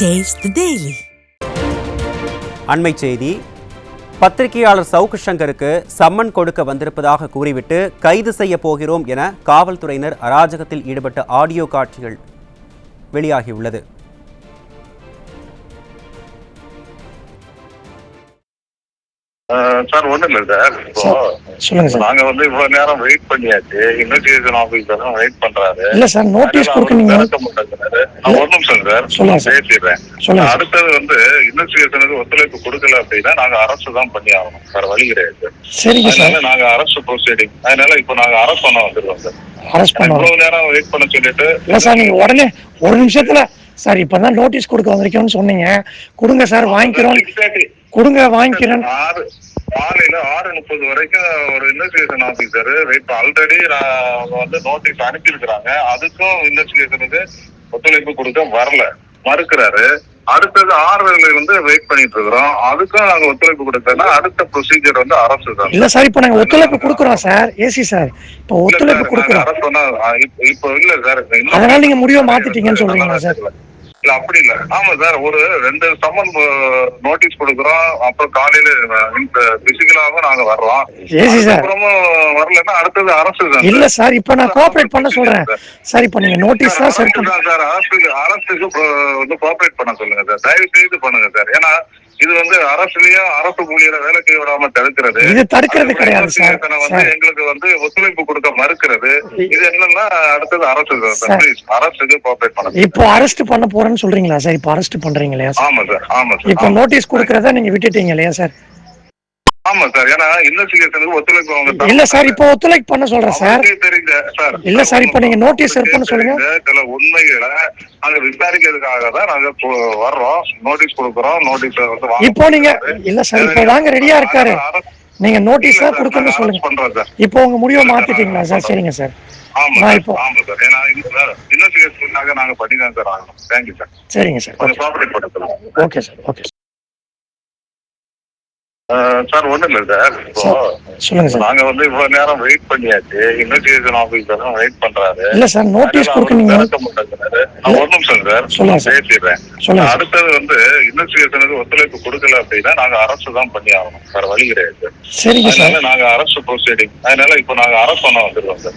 Taste the Daily. அண்மை செய்தி. பத்திரிகையாளர் சவுக்கு சங்கருக்கு சம்மன் கொடுக்க வந்திருப்பதாக கூறிவிட்டு கைது செய்ய போகிறோம் என காவல்துறையினர் அராஜகத்தில் ஈடுபட்ட ஆடியோ காட்சிகள் வெளியாகியுள்ளது. சார் ஒண்ணும் இல்ல சார். இப்போ நாங்க வந்து இவ்வளவு நேரம் வெயிட் பண்ணியாச்சு. இன்வெஸ்டிகேஷன் ஆபீசர் வெயிட் பண்றாரு. இல்ல சார், நோட்டீஸ் கொடுக்கணும். ஒரு நிமிஷம் சார், பேசிடுறேன். அடுத்தது வந்து இன்வெஸ்டிகேஷனுக்கு ஒத்துழைப்பு கொடுக்கல அப்படின்னா நாங்க அரசு தான் பண்ணி ஆகணும். வேற வழி கிடையாது. அதனால நாங்க அரசு ப்ரொசீடிங். அதனால இப்போ நாங்க அரசு பண்ண வந்துருவோம் சார். இவ்வளவு நேரம் வெயிட் பண்ண சொல்லிட்டு இல்ல சார், நீங்க உடனே ஒரு நிமிஷத்துல சார் இப்பதான் நோட்டீஸ் கொடுக்க வந்திருக்கோம்னு சொன்னீங்க. கொடுங்க சார், வாங்கிக்கிறோம். கொடுங்க, வாங்கிக்கிறேன். காலையில 6:30 வரைக்கும் ஒரு இன்வெஸ்டிகேஷன் ஆபீசர் வெயிட் ஆல்ரெடி வந்து நோட்டீஸ் அனுப்பியிருக்கிறாங்க. அதுக்கும் இன்வெஸ்டிகேஷனுக்கு ஒத்துழைப்பு கொடுக்க வரல, மறுக்கிறாரு. அடுத்தது 6 இருந்து வெயிட் பண்ணிட்டு இருக்கிறோம். அதுக்கும் நாங்க ஒத்துழைப்பு கொடுத்தோம்னா அடுத்த ப்ரொசீஜர் வந்து அரசு தான். இல்ல சார், இப்ப நாங்க ஒத்துழைப்பு கொடுக்குறோம் சார். ஏசி சார், இப்ப ஒத்துழைப்பு கொடுக்குறோம். இப்போ இல்ல சார், அதனால நீங்க முடிவை மாத்திட்டீங்கன்னு சொல்றீங்களா சார்? இல்ல அப்படி இல்ல. ஆமா சார், ஒரு 2 சம்மன் நோட்டீஸ் கொடுக்குறோம். அப்புறம் காலையில பிசிக்கலாவும் நாங்க வர்றோம். அப்புறமும் வரலன்னா அடுத்தது அரசு தான். இல்ல சார், இப்ப நான் கோஆபரேட் பண்ண சொல்றேன் சார். இப்ப நீங்க நோட்டீஸ் தான் சார் சார், அரசுக்கு வந்து கோஆபரேட் பண்ண சொல்லுங்க சார். தயவு செய்து பண்ணுங்க சார். ஏன்னா இது வந்து அரசுலயும் அரசு ஊழியரை வேலை செய்ய விடாம தடுக்கிறது. இது தடுக்கிறது கிடையாது சார். வந்து எங்களுக்கு வந்து ஒத்துழைப்பு கொடுக்க மறுக்கிறது. இது என்னன்னா அடுத்தது அரசு தான். அரசுக்கு கோஆபரேட் பண்ணுங்க. இப்போ அரெஸ்ட் பண்ண போறேன்னு சொல்றீங்களா சார்? இப்போ அரெஸ்ட் பண்றீங்க இல்லையா? ஆமா சார், ஆமா சார். இப்போ நோட்டீஸ் கொடுக்கறத நீங்க விட்டுட்டீங்க இல்லையா சார்? ஆமா சார், ஏன்னா இன்வெஸ்டிகேஷனுக்கு ஒத்துழைப்பு அவங்க இல்ல சார், இப்போ ஒத்துழைப்பு பண்ண சொல்றேன் சார். தெரியுங்க சார். இல்ல சார், இப்போ நீங்க நோட்டீஸ் சர்வ் பண்ண சொல்லுங்க. சில உண்மைகளை நாங்க விசாரிக்கிறதுக்காக தான் நாங்க வர்றோம். நோட்டீஸ் கொடுக்குறோம். நோட்டீஸ் வந்து இப்போ நீங்க இல்ல சார், இப்போ வாங்க ரெடியா இருக்காரு. நீங்க நோட்டீஸ் தான் கொடுக்கணும்னு சொல்லுங்க. பண்றோம் சார். இப்போ உங்க முடிவை மாத்திட்டீங்களா சார்? சரிங்க சார். ஆமா இப்போ ஆமா சார், ஏன்னா இன்வெஸ்டிகேஷனுக்காக நாங்க பண்ணி தான் சார் ஆகணும். Thank you sir. சரிங்க சார், கொஞ்சம் கோஆபரேட் பண்ணுங்க. Okay sir, okay sir. ஒண்ணும் இல்ல சார், இப்போ சொல்லுங்க சார். நாங்க வந்து இவ்வளவு நேரம் வெயிட் பண்ணியாச்சு. இன்வெஸ்டிகேஷன் ஆபீசர் வெயிட் பண்றாரு. இல்ல சார், நோட்டீஸ் கொடுக்கணும். ஒரு நிமிஷம் சார், பேசிடுறேன். அடுத்தது வந்து இன்வெஸ்டிகேஷனுக்கு ஒத்துழைப்பு கொடுக்கல அப்படின்னா நாங்க அரசு தான் பண்ணி ஆகணும். வேற வழி கிடையாது. அதனால நாங்க அரசு ப்ரொசீடிங். அதனால இப்போ நாங்க அரசு பண்ண வந்துருவோம் சார்.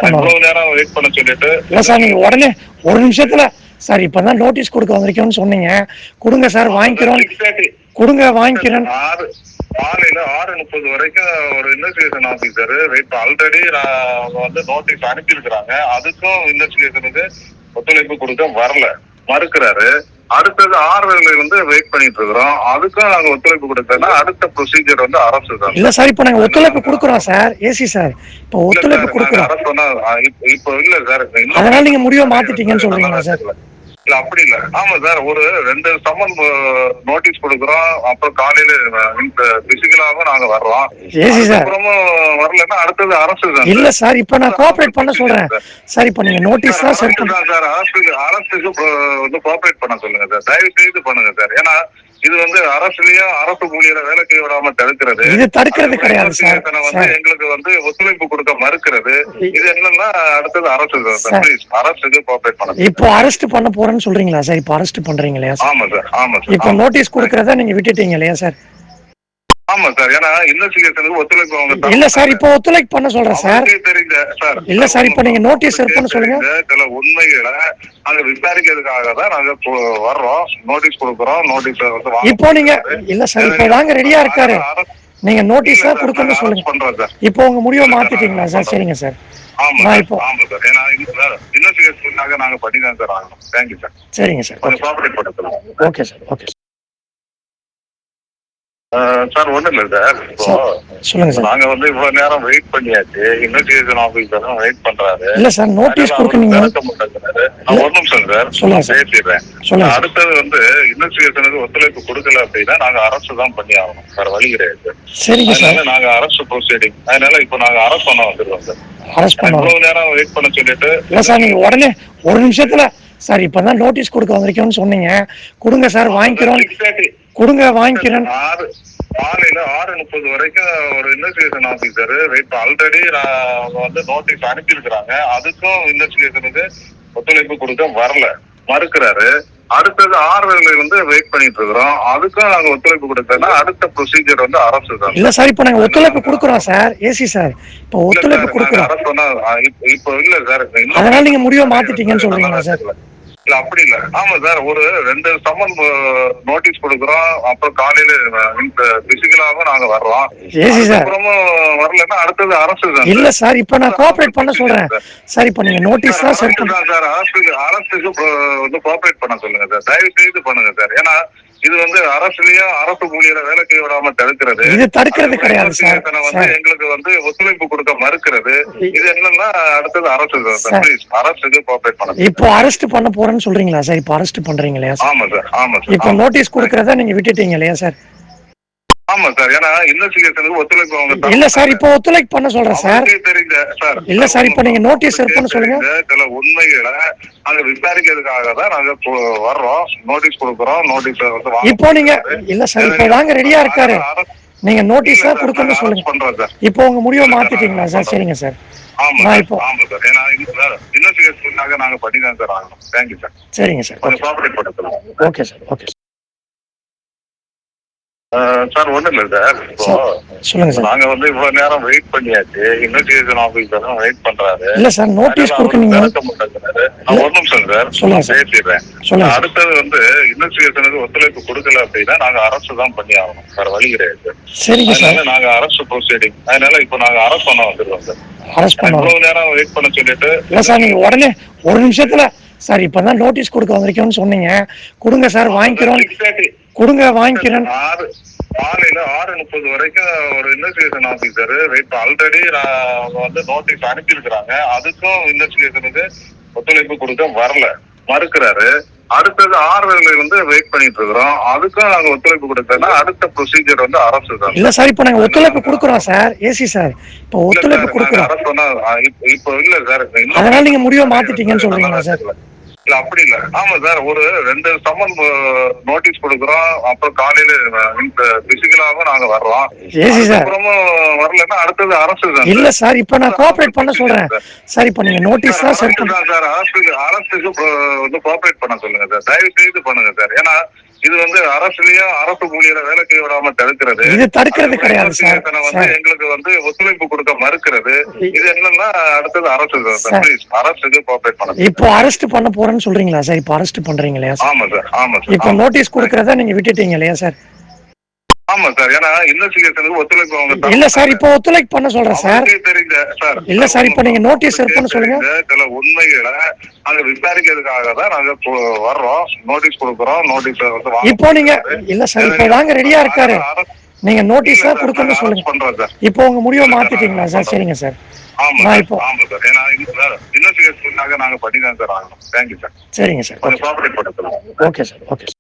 இவ்வளவு நேரம் வெயிட் பண்ண சொல்லிட்டு இல்ல சார், நீங்க உடனே ஒரு நிமிஷத்துல சார் இப்பதான் நோட்டீஸ் கொடுக்க வந்திருக்கோம்னு சொன்னீங்க. கொடுங்க சார், வாங்கிக்கிறோம். கொடுங்க, வாங்கிக்கிறேன். காலையில 6:30 வரைக்கும் ஒரு இன்வெஸ்டிகேஷன் ஆபீசர் வெயிட் ஆல்ரெடி வந்து நோட்டீஸ் அனுப்பியிருக்கிறாங்க. அதுக்கும் இன்வெஸ்டிகேஷனுக்கு ஒத்துழைப்பு கொடுக்க வரல, மறுக்கிறாரு. அடுத்தது 6 இருந்து வெயிட் பண்ணிட்டு இருக்கிறோம். அதுக்கும் நாங்க ஒத்துழைப்பு கொடுத்தோம்னா அடுத்த ப்ரொசீஜர் வந்து அரசு தான். இல்ல சார், இப்ப நாங்க ஒத்துழைப்பு கொடுக்குறோம் சார். ஏசி சார், இப்போ ஒத்துழைப்பு கொடுக்குறோம். இப்போ இல்ல சார், அதனால நீங்க முடிவை மாத்திட்டீங்கன்னு சொல்றீங்களா சார்? இல்ல அப்படி இல்ல. ஆமா சார், ஒரு 2 சம்மன் நோட்டீஸ் கொடுக்குறோம். அப்புறம் காலையில பிசிக்கலாவும் நாங்க வர்றோம். அப்புறமும் வரலன்னா அடுத்தது அரசு தான். இல்ல சார், இப்ப நான் கோஆபரேட் பண்ண சொல்றேன் சார். இப்ப நீங்க நோட்டீஸ் தான் சார் சார். அரசுக்கு வந்து கோஆபரேட் பண்ண சொல்லுங்க சார். தயவு செய்து பண்ணுங்க சார். ஏன்னா இது வந்து அரசுலயும் அரசு ஊழியரை வேலை செய்ய விடாம தடுக்கிறது. இது தடுக்கிறது கிடையாது சார். வந்து எங்களுக்கு வந்து ஒத்துழைப்பு கொடுக்க மறுக்கிறது. இது என்னன்னா அடுத்தது அரசு தான். அரசுக்கு கோஆபரேட் பண்ணுங்க. இப்போ அரெஸ்ட் பண்ண போறேன்னு சொல்றீங்களா சார்? இப்போ அரெஸ்ட் பண்றீங்க இல்லையா? ஆமா சார், ஆமா சார். இப்போ நோட்டீஸ் கொடுக்கறத நீங்க விட்டுட்டீங்க இல்லையா சார்? ஆமா சார், ஏன்னா இன்வெஸ்டிகேஷனுக்கு ஒத்துழைப்பு அவங்க இல்ல சார், இப்போ ஒத்துழைப்பு பண்ண சொல்றேன் சார். தெரியுங்க சார். இல்ல சார், இப்போ நீங்க நோட்டீஸ் சர்வ் பண்ண சொல்லுங்க. சில உண்மைகளை நாங்க விசாரிக்கிறதுக்காக தான் நாங்க வர்றோம். நோட்டீஸ் கொடுக்குறோம். நோட்டீஸ் வந்து இப்போ நீங்க இல்ல சார், இப்போ வாங்க ரெடியா இருக்காரு. நீங்க நோட்டீஸ் தான் கொடுக்கணும்னு சொல்லுங்க. பண்றோம் சார். இப்போ உங்க முடிவை மாத்திட்டீங்களா சார்? சரிங்க சார். ஆமா இப்போ ஆமா சார், ஏன்னா இன்வெஸ்டிகேஷனுக்காக நாங்க பண்ணி தான் சார் ஆகணும். Thank you sir. சரிங்க சார், கொஞ்சம் கோஆபரேட் பண்ணுங்க. Okay sir, okay sir. ஒண்ணும் இல்ல சார், இப்போ சொல்லுங்க சார். நாங்க வந்து இவ்வளவு நேரம் வெயிட் பண்ணியாச்சு. இன்வெஸ்டிகேஷன் ஆபீசர் வெயிட் பண்றாரு. இல்ல சார், நோட்டீஸ் கொடுக்கணும். ஒரு நிமிஷம் சார், பேசிடுறேன். அடுத்தது வந்து இன்வெஸ்டிகேஷனுக்கு ஒத்துழைப்பு கொடுக்கல அப்படின்னா நாங்க அரசு தான் பண்ணி ஆகணும். வேற வழி கிடையாது. அதனால நாங்க அரசு ப்ரொசீடிங். அதனால இப்போ நாங்க அரசு பண்ண வந்துருவோம் சார். இவ்வளவு நேரம் வெயிட் பண்ண சொல்லிட்டு இல்ல சார், நீங்க உடனே ஒரு நிமிஷத்துல சார் இப்பதான் நோட்டீஸ் கொடுக்க வந்திருக்கோம்னு சொன்னீங்க. கொடுங்க சார், வாங்கிக்கிறோம். கொடுங்க, வாங்கிக்கிறேன். காலையில 6:30 வரைக்கும் ஒரு இன்வெஸ்டிகேஷன் ஆபீசர் வெயிட் ஆல்ரெடி வந்து நோட்டீஸ் அனுப்பியிருக்கிறாங்க. அதுக்கும் இன்வெஸ்டிகேஷனுக்கு ஒத்துழைப்பு கொடுக்க வரல, மறுக்கிறாரு. அடுத்தது ஆர்டர்ல இருந்து வெயிட் பண்ணிட்டு இருக்கிறோம். அதுக்கும் நாங்க ஒத்துழைப்பு கொடுத்தோம்னா அடுத்த ப்ரொசீஜர் வந்து அரசு தான். இல்ல சார், இப்ப நாங்க ஒத்துழைப்பு கொடுக்குறோம் சார். ஏசி சார், இப்ப ஒத்துழைப்பு கொடுக்குறோம். அரசு சொன்னா இப்போ இல்ல சார், அதனால நீங்க முடிவை மாத்திட்டீங்கன்னு சொல்றீங்களா சார்? இல்ல அப்படி இல்ல. ஆமா சார், ஒரு 2 சம்மன் நோட்டீஸ் கொடுக்குறோம். அப்புறம் காலையில பிசிக்கலாவும் நாங்க வர்றோம். ஏசி சார், அப்புறமும் வரலன்னா அடுத்தது அரசு தான். இல்ல சார், இப்ப நான் கோஆபரேட் பண்ண சொல்றேன் சார். இப்ப நீங்க நோட்டீஸ் தான் செட் பண்ண சார். அரசுக்கு வந்து கோஆபரேட் பண்ண சொல்லுங்க சார், தயவு செய்து பண்ணுங்க சார். ஏன்னா இது வந்து அரசுலயும் அரசு ஊழியரை வேலை செய்ய விடாம தடுக்கிறது. இது தடுக்கிறது கிடையாது சார். வந்து எங்களுக்கு வந்து ஒத்துழைப்பு கொடுக்க மறுக்கிறது. இது என்னன்னா அடுத்தது அரசு தான். அரசுக்கு கோஆபரேட் பண்ணுங்க. இப்போ அரெஸ்ட் பண்ண போறேன்னு சொல்றீங்களா சார்? இப்போ அரெஸ்ட் பண்றீங்களா? ஆமா சார், ஆமா சார். இப்போ நோட்டீஸ் கொடுக்கறத நீங்க விட்டுட்டீங்க இல்லையா சார்? ஆமா சார், ஏன்னா இன்வெஸ்டிகேஷனுக்கு ஒத்துழைப்பு அவங்க இல்ல சார், இப்போ ஒத்துழைப்பு பண்ண சொல்றேன் சார். தெரியுங்க சார். இல்ல சார், இப்போ நீங்க நோட்டீஸ் செட் பண்ண சொல்லுங்க. சில உண்மைகளை நாங்க விசாரிக்கிறதுக்காக தான் நாங்க வர்றோம், நோட்டீஸ் கொடுக்குறோம். நோட்டீஸ் வந்து இப்போ நீங்க இல்ல சார், இப்போ வாங்க ரெடியா இருக்காரு. நீங்க நோட்டீஸ் தான் கொடுக்கணும்னு சொல்லுங்க. பண்றோம் சார். இப்போ உங்க முடிவை மாத்திட்டீங்களா சார்? சரிங்க சார். ஆமா இப்போ ஆமா சார், ஏன்னா இன்வெஸ்டிகேஷனுக்காக நாங்க பண்ணி தான் சார் ஆகணும். Thank you sir. சரிங்க சார், கொஞ்சம் கோஆபரேட் பண்ணுங்க. Okay sir, okay sir. ஒண்ணும் இல்ல சார், இப்போ சொல்லுங்க சார். நாங்க வந்து இவ்வளவு நேரம் வெயிட் பண்ணியாச்சு. இன்வெஸ்டிகேஷன் ஆபீசரும் வெயிட் பண்றாரு. இல்ல சார், நோட்டீஸ் கொடுக்கணும். ஒரு நிமிஷம் சார், பேசிடுறேன். அடுத்தது வந்து இன்வெஸ்டிகேஷனுக்கு ஒத்துழைப்பு கொடுக்கல அப்படின்னா நாங்க அரசு தான் பண்ணி ஆகணும். வேற வழி கிடையாது. சரிங்க சார். நாங்க அரசு ப்ரொசீடிங், அதனால இப்போ நாங்க அரசு பண்ண வந்துருவோம் சார். அரஸ்ட் பண்ண இவ்வளவு நேரம் வெயிட் பண்ண சொல்லிட்டு இல்ல சார், நீங்க உடனே ஒரு நிமிஷத்துல சார் இப்பதான் நோட்டீஸ் கொடுக்க வந்திருக்கோம்னு சொன்னீங்க. கொடுங்க சார், வாங்கிக்கிறோம். கொடுங்க, வாங்கிக்கிறேன். காலையில 6:30 வரைக்கும் ஒரு இன்வெஸ்டிகேஷன் ஆபீசர் வெயிட் ஆல்ரெடி வந்து நோட்டீஸ் அனுப்பியிருக்கிறாங்க. அதுக்கும் இன்வெஸ்டிகேஷனுக்கு ஒத்துழைப்பு கொடுக்க வரல, மறுக்கிறாரு. அடுத்தது ஆர்டர்ல இருந்து வெயிட் பண்ணிட்டு இருக்கிறோம். அதுக்கும் நாங்க ஒத்துழைப்பு கொடுத்தோம்னா அடுத்த ப்ரொசீஜர் வந்து அரசு தான். இல்ல சார், இப்ப நாங்க ஒத்துழைப்பு கொடுக்குறோம் சார். ஏசி சார், இப்போ ஒத்துழைப்பு கொடுக்குறோம். அரசு சொன்னா இப்போ இல்ல சார், அதனால நீங்க முடிவை மாத்திட்டீங்கன்னு சொல்றீங்களா சார்? இல்ல அப்படி இல்ல. ஆமா சார், ஒரு 2 சம்மன் நோட்டீஸ் கொடுக்குறோம். அப்புறம் காலையில பிசிக்கலாவும் நாங்க வர்றோம். ஏசி சார், அப்புறமும் வரலன்னா அடுத்தது அரசு தான். இல்ல சார், இப்ப நான் கோஆபரேட் பண்ண சொல்றேன் சார். இப்ப நீங்க நோட்டீஸ் தான் செட் பண்ண சார். அரசுக்கு வந்து கோஆபரேட் பண்ண சொல்லுங்க சார், தயவு செய்து பண்ணுங்க சார். ஏன்னா இது வந்து அரசுலயும் அரசு ஊழியரை வேலை செய்ய விடாம தடுக்கிறது. இது தடுக்கிறது கிடையாது சார். வந்து எங்களுக்கு வந்து ஒத்துழைப்பு கொடுக்க மறுக்கிறது. இது என்னன்னா அடுத்தது அரசு தான். அரசுக்கு கோஆபரேட் பண்ணுங்க. இப்போ அரெஸ்ட் பண்ண போறேன்னு சொல்றீங்களா சார்? இப்போ அரெஸ்ட் பண்றீங்களா? ஆமா சார், ஆமா சார். இப்போ நோட்டீஸ் கொடுக்கறத நீங்க விட்டுட்டீங்க இல்லையா சார்? ஆமா சார், ஏன்னா இன்வெஸ்டிகேஷனுக்கு ஒத்துழைப்பு அவங்க இல்ல சார், இப்போ ஒத்துழைப்பு பண்ண சொல்றேன் சார். தெரியுங்க சார். இல்ல சார், இப்போ நீங்க நோட்டீஸ் செட் பண்ண சொல்லுங்க. சில உண்மைகளை நாங்க விசாரிக்கிறதுக்காக தான் நாங்க வர்றோம், நோட்டீஸ் கொடுக்குறோம். நோட்டீஸ் வந்து இப்போ நீங்க இல்ல சார், இப்போ வாங்க ரெடியா இருக்காரு. நீங்க நோட்டீஸ் தான் கொடுக்கணும்னு சொல்லுங்க. பண்றோம் சார். இப்போ உங்க முடிவை மாத்திட்டீங்களா சார்? சரிங்க சார். ஆமா சார், ஏன்னா இன்வெஸ்டிகேஷனுக்காக நாங்க பண்ணி தான் சார் ஆகணும். Thank you sir. சரிங்க சார், கொஞ்சம் கோஆபரேட் பண்ணுங்க. Okay sir, okay.